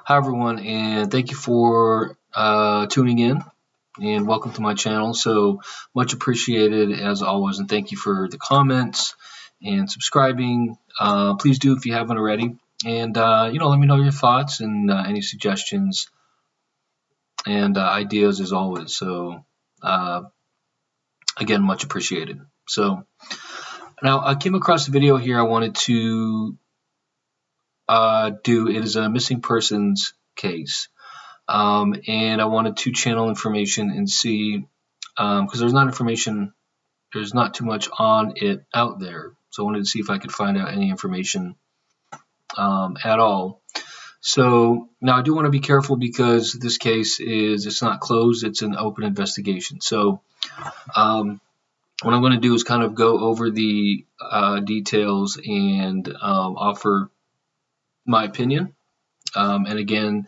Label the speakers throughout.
Speaker 1: Hi, everyone, and thank you for tuning in and welcome to my channel. So much appreciated as always, and thank you for the comments and subscribing. Please do if you haven't already, and let me know your thoughts and any suggestions and ideas as always. So uh, again, much appreciated. So now I came across a video here I wanted to do. It is a missing persons case. And I wanted to channel information and see, because there's not too much on it out there. So I wanted to see if I could find out any information at all. So now I do want to be careful because this case it's not closed, it's an open investigation. So what I'm going to do is kind of go over the details and offer my opinion. And again,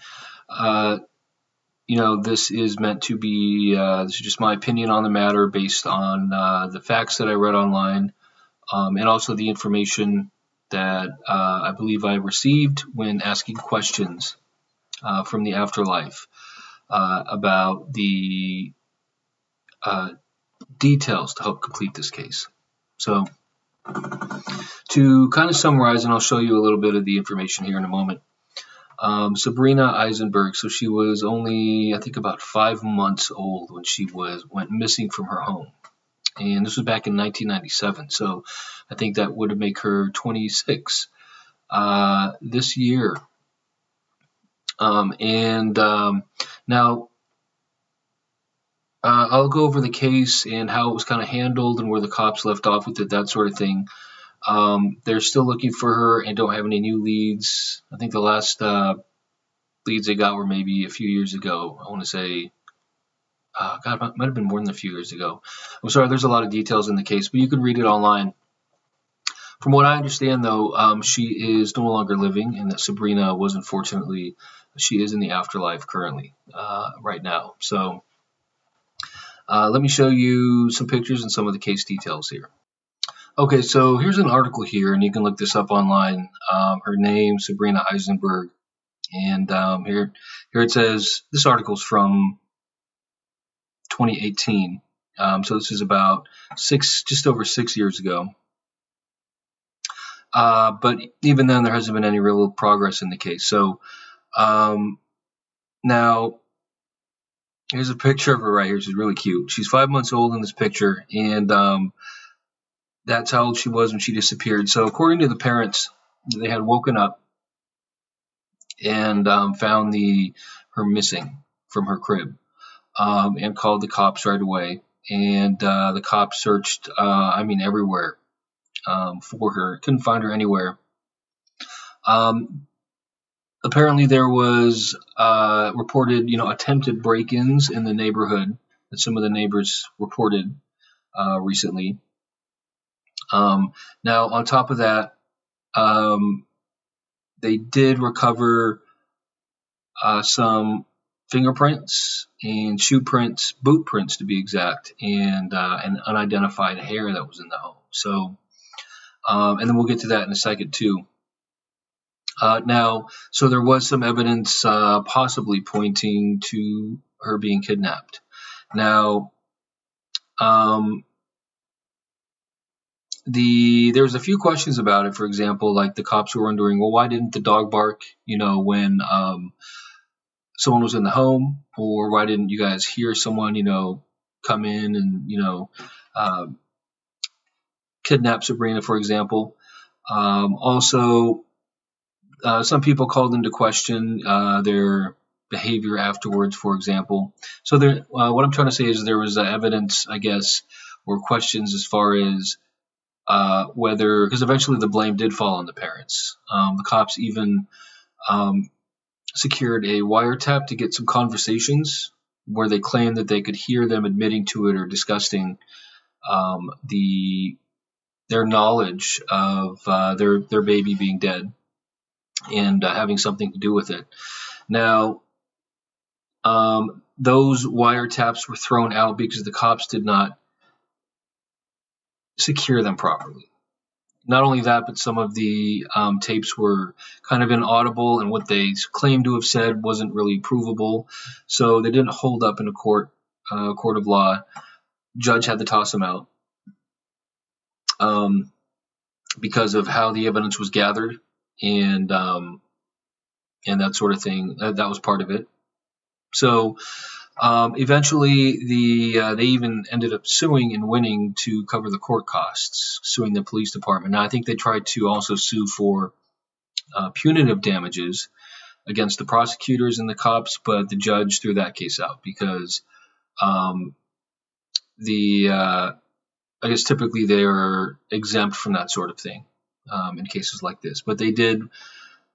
Speaker 1: this is meant to be, this is just my opinion on the matter based on the facts that I read online, and also the information that I believe I received when asking questions from the afterlife about the details to help complete this case. So to kind of summarize, and I'll show you a little bit of the information here in a moment. Sabrina Aisenberg, so she was only, I think, about 5 months old when she went missing from her home. And this was back in 1997, so I think that would make her 26 this year. Now, I'll go over the case and how it was kind of handled and where the cops left off with it, that sort of thing. They're still looking for her and don't have any new leads. I think the last leads they got were maybe a few years ago. I want to say, God, it might have been more than a few years ago. I'm sorry, there's a lot of details in the case, but you can read it online. From what I understand, though, she is no longer living, and that Sabrina was, unfortunately, she is in the afterlife currently, right now. So let me show you some pictures and some of the case details here. Okay, so here's an article here, and you can look this up online. Her name, Sabrina Aisenberg, and here it says, this article's from 2018. So this is about just over 6 years ago. But even then, there hasn't been any real progress in the case. So now, here's a picture of her right here. She's really cute. She's 5 months old in this picture, and that's how old she was when she disappeared. So according to the parents, they had woken up and found her missing from her crib, and called the cops right away. And the cops searched, everywhere for her. Couldn't find her anywhere. Apparently, there was reported, attempted break-ins in the neighborhood that some of the neighbors reported recently. Now, on top of that, they did recover some fingerprints and shoe prints, boot prints to be exact, and an unidentified hair that was in the home. So, and then we'll get to that in a second too. Now, so there was some evidence possibly pointing to her being kidnapped. Now, there's a few questions about it. For example, like the cops were wondering, well, why didn't the dog bark, when someone was in the home, or why didn't you guys hear someone, come in and, kidnap Sabrina, for example. Also, some people called into question their behavior afterwards, for example. So what I'm trying to say is there was evidence, I guess, or questions as far as whether, because eventually the blame did fall on the parents. The cops even secured a wiretap to get some conversations where they claimed that they could hear them admitting to it or discussing their knowledge of their baby being dead and having something to do with it. Now, those wiretaps were thrown out because the cops did not secure them properly. Not only that, but some of the tapes were kind of inaudible, and what they claimed to have said wasn't really provable. So they didn't hold up in a court of law. Judge had to toss them out because of how the evidence was gathered, and that sort of thing. That was part of it. So eventually, they even ended up suing and winning to cover the court costs, suing the police department. Now, I think they tried to also sue for punitive damages against the prosecutors and the cops, but the judge threw that case out because I guess typically they are exempt from that sort of thing in cases like this. But they did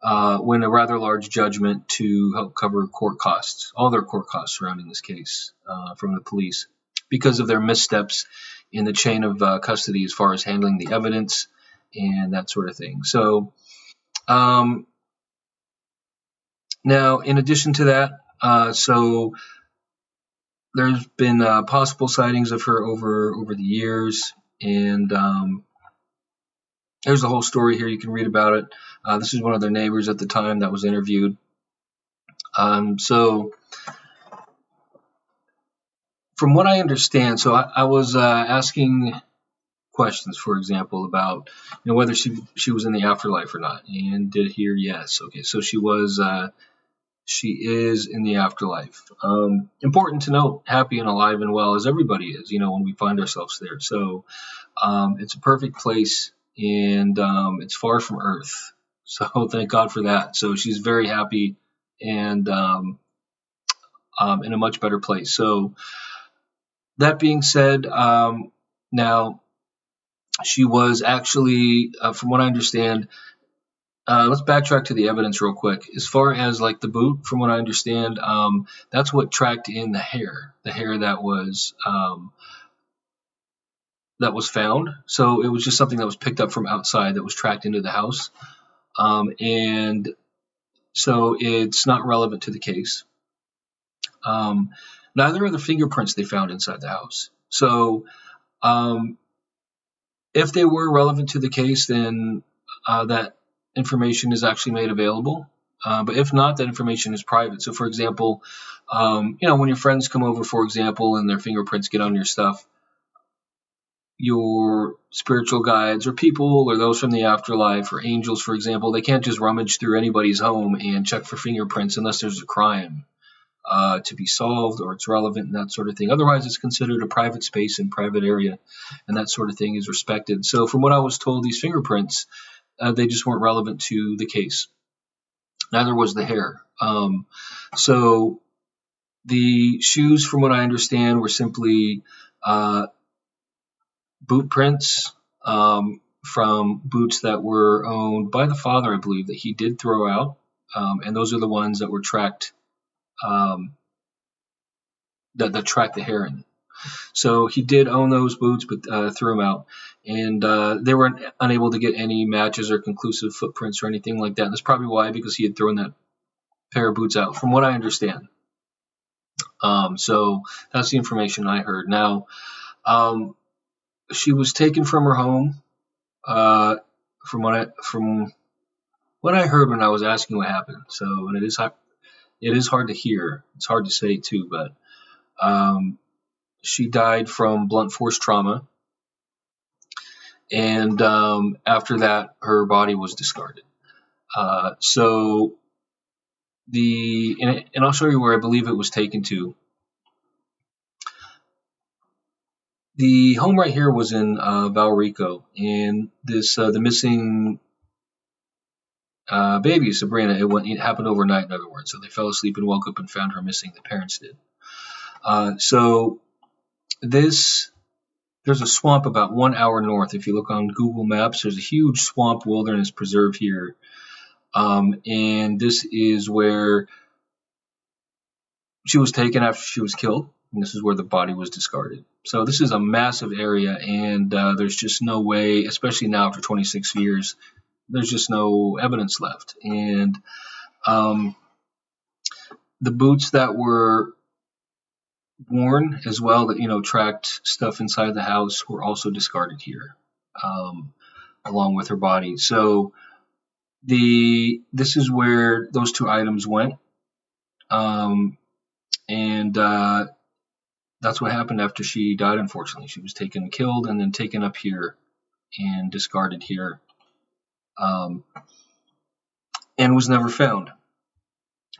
Speaker 1: win a rather large judgment to help cover court costs, all their court costs surrounding this case from the police, because of their missteps in the chain of custody as far as handling the evidence and that sort of thing. So now, in addition to that, so there's been possible sightings of her over the years, and there's a whole story here. You can read about it. This is one of their neighbors at the time that was interviewed. So from what I understand, so I was asking questions, for example, about whether she was in the afterlife or not, and did hear yes. Okay, so she is in the afterlife. Important to note, happy and alive and well as everybody is, when we find ourselves there. So it's a perfect place, and it's far from Earth. So thank God for that. So she's very happy and in a much better place. So that being said, now she was actually, from what I understand, let's backtrack to the evidence real quick. As far as like the boot, from what I understand, that's what tracked in the hair that was found. So it was just something that was picked up from outside that was tracked into the house. And so it's not relevant to the case. Neither are the fingerprints they found inside the house. So if they were relevant to the case, then that information is actually made available. But if not, that information is private. So, for example, when your friends come over, for example, and their fingerprints get on your stuff, your spiritual guides or people or those from the afterlife or angels, for example, they can't just rummage through anybody's home and check for fingerprints unless there's a crime to be solved or it's relevant and that sort of thing. Otherwise, it's considered a private space and private area, and that sort of thing is respected. So from what I was told, these fingerprints, they just weren't relevant to the case. Neither was the hair. So the shoes, from what I understand, were simply boot prints from boots that were owned by the father, I believe, that he did throw out. And those are the ones that were tracked, that tracked the hair in. So he did own those boots, but threw them out. And they were unable to get any matches or conclusive footprints or anything like that. And that's probably why, because he had thrown that pair of boots out, from what I understand. So that's the information I heard. Now, she was taken from her home. From what I heard when I was asking what happened. So, and it is hard to hear. It's hard to say too, but she died from blunt force trauma, and after that, her body was discarded. So and I'll show you where I believe it was taken to. The home right here was in Valrico, and this the missing baby, Sabrina, it happened overnight, in other words. So they fell asleep and woke up and found her missing. The parents did. So there's a swamp about 1 hour north. If you look on Google Maps, there's a huge swamp wilderness preserve here. And this is where she was taken after she was killed. And this is where the body was discarded. So this is a massive area, and there's just no way, especially now after 26 years, there's just no evidence left. And the boots that were worn as well, that tracked stuff inside the house, were also discarded here. along with her body. So this is where those two items went, and that's what happened after she died. Unfortunately, she was taken, killed, and then taken up here and discarded here, and was never found.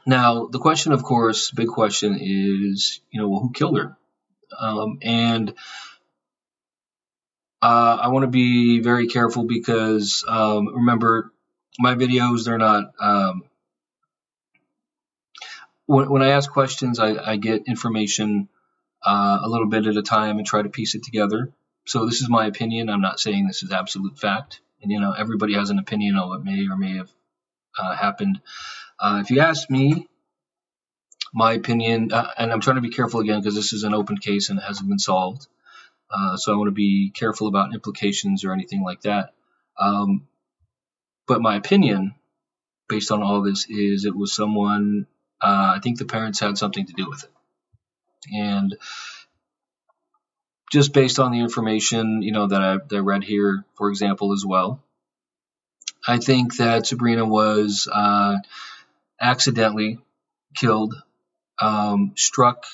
Speaker 1: Now, the question, of course, big question is, well, who killed her? And I want to be very careful because, remember, my videos, they're not, when I ask questions, I get information a little bit at a time and try to piece it together. So this is my opinion. I'm not saying this is absolute fact. And, everybody has an opinion on what may or may have happened. If you ask me, my opinion, and I'm trying to be careful again because this is an open case and it hasn't been solved. So I want to be careful about implications or anything like that. But my opinion, based on all this, is it was someone, I think the parents had something to do with it. And just based on the information, that I read here, for example, as well, I think that Sabrina was accidentally killed, struck,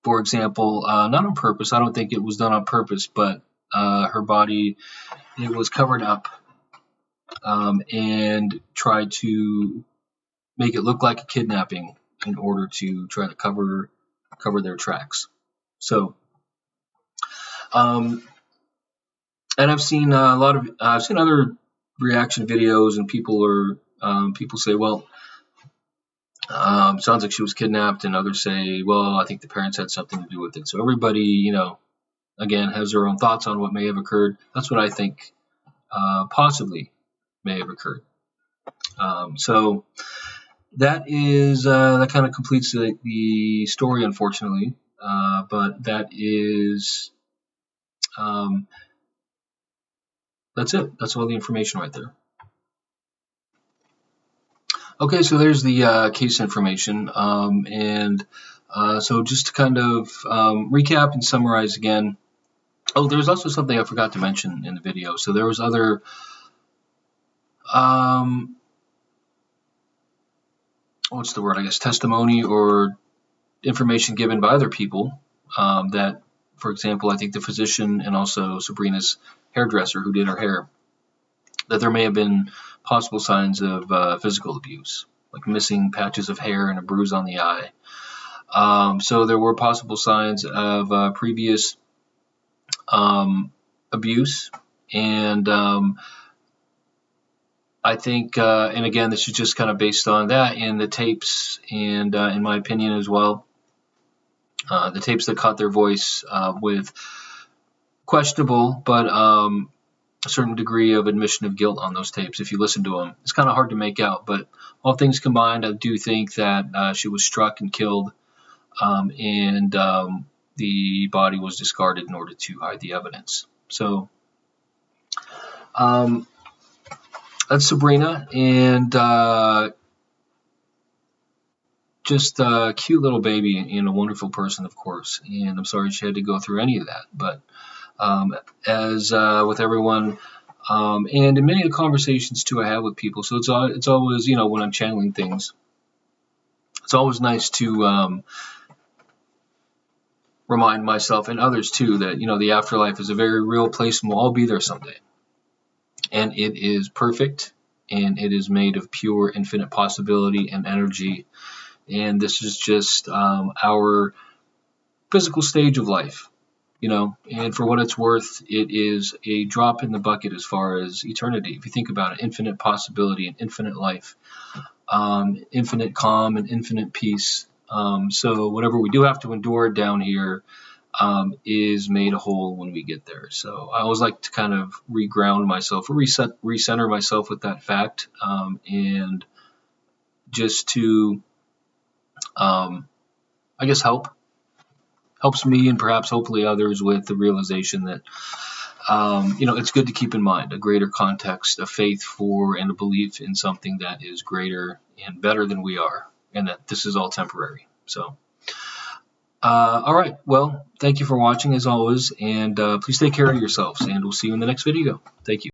Speaker 1: for example, not on purpose. I don't think it was done on purpose, but her body, it was covered up and tried to make it look like a kidnapping in order to try to cover their tracks. So, and I've seen I've seen other reaction videos, and people say, well, sounds like she was kidnapped, and others say, well, I think the parents had something to do with it. So everybody, again, has their own thoughts on what may have occurred. That's what I think possibly may have occurred. So that is that kind of completes the story, unfortunately. But that is that's it. That's all the information right there. Okay, so there's the case information, and so just to kind of recap and summarize again. Oh, there's also something I forgot to mention in the video. So there was other what's the word? I guess testimony or information given by other people that, for example, I think the physician and also Sabrina's hairdresser who did her hair, that there may have been possible signs of physical abuse, like missing patches of hair and a bruise on the eye. So there were possible signs of previous abuse, and I think, and again, this is just kind of based on that and the tapes, and in my opinion as well, the tapes that caught their voice with questionable but a certain degree of admission of guilt on those tapes. If you listen to them, it's kind of hard to make out, but all things combined, I do think that she was struck and killed, and the body was discarded in order to hide the evidence. So that's Sabrina, and just a cute little baby and a wonderful person, of course. And I'm sorry she had to go through any of that, but as with everyone, and in many of the conversations too I have with people, so it's always, when I'm channeling things, it's always nice to remind myself and others too that the afterlife is a very real place, and we'll all be there someday, and it is perfect, and it is made of pure infinite possibility and energy, and this is just our physical stage of life. And for what it's worth, it is a drop in the bucket as far as eternity. If you think about it, infinite possibility and infinite life, infinite calm and infinite peace. So whatever we do have to endure down here is made whole when we get there. So I always like to kind of reground myself, or recenter myself with that fact, and just to, I guess, helps me and perhaps hopefully others with the realization that, it's good to keep in mind a greater context, a faith for and a belief in something that is greater and better than we are, and that this is all temporary. So, all right. Well, thank you for watching as always, and please take care of yourselves, and we'll see you in the next video. Thank you.